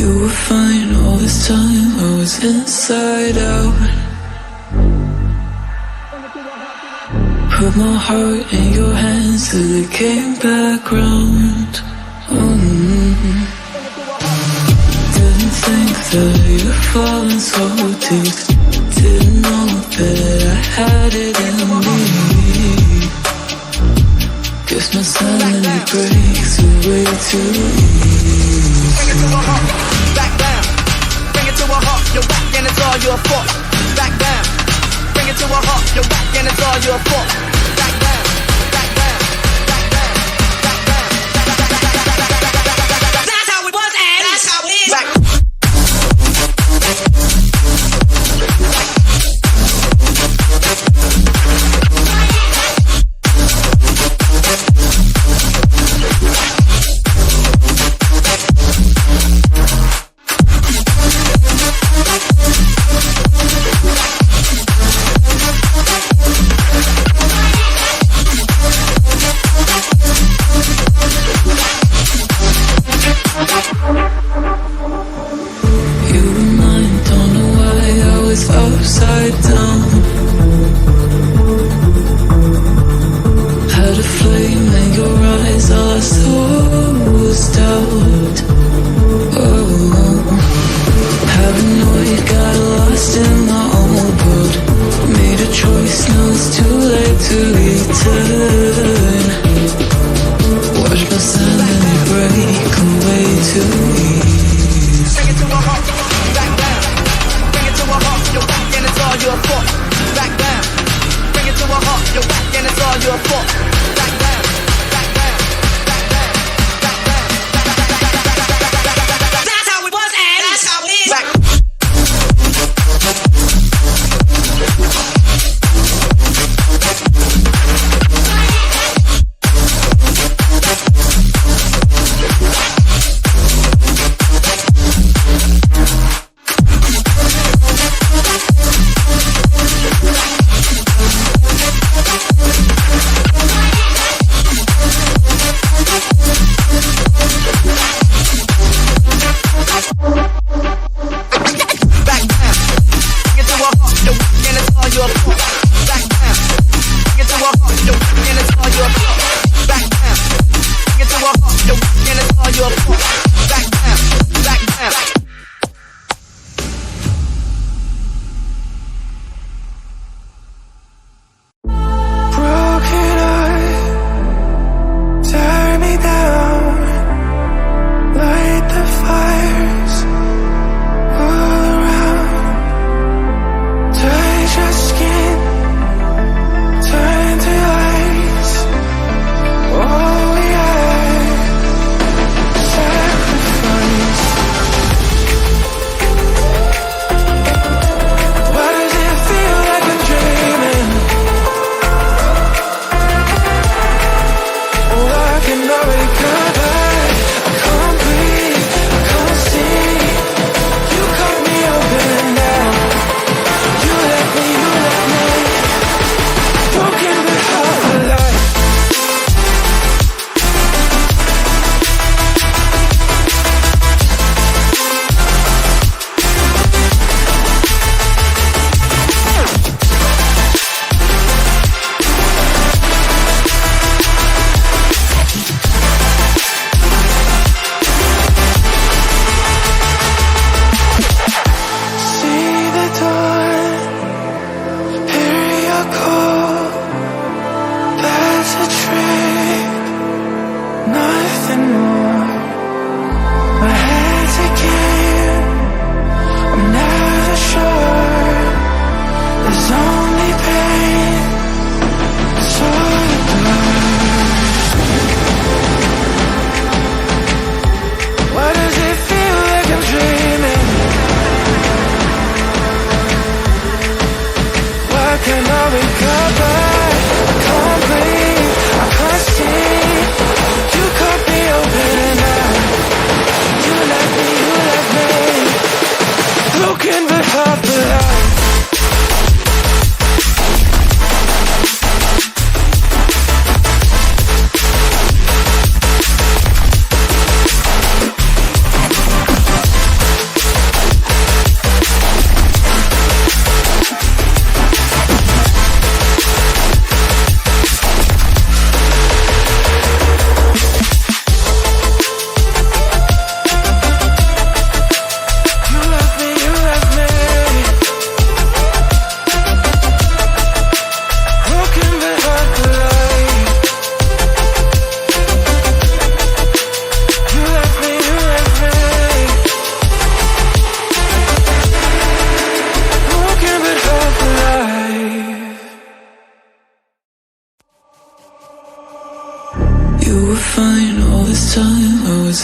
You were fine all this time, I was inside out. Put my heart in your hands till it came back round. Didn't think that you'd fallen so deep. Didn't know that I had it in me. Guess my sanity breaks away too easy. Bring it to a halt, back down. Bring it to a halt, you're whack and it's all your fault. Back down. Bring it to a halt, you're whack and it's all your fault. Back down, back down, back down, back down. That's how it was and that's how it is. Back. Upside down, had a flame in your eyes, all I saw was doubt. Oh, paranoid, got lost in my own world. Made a choice, now it's too late to return. Watch my sanity break away too easy. Bring it to a halt, back down. Bring it to a halt, you're whack and it's all your fault. Back down. Bring it to a halt, you're whack and it's all your fault. Back down, back down, back down, back down. That's how it was and that's how it is. Back.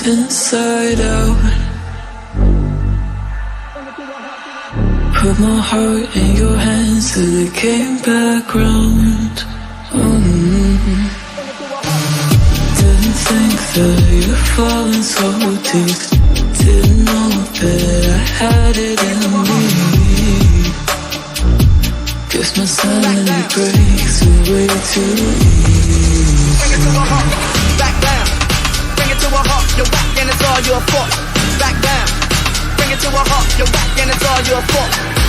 turns inside out. Put my heart in your hands till it came back round. Didn't think that you'd fallen so deep. Didn't know that I had it in me. Guess my sanity breaks away too easy. Bring it to a halt, back down. Bring it to a halt, you're whack and it's all your fault. Back down. Bring it to a halt, you're whack and it's all your fault.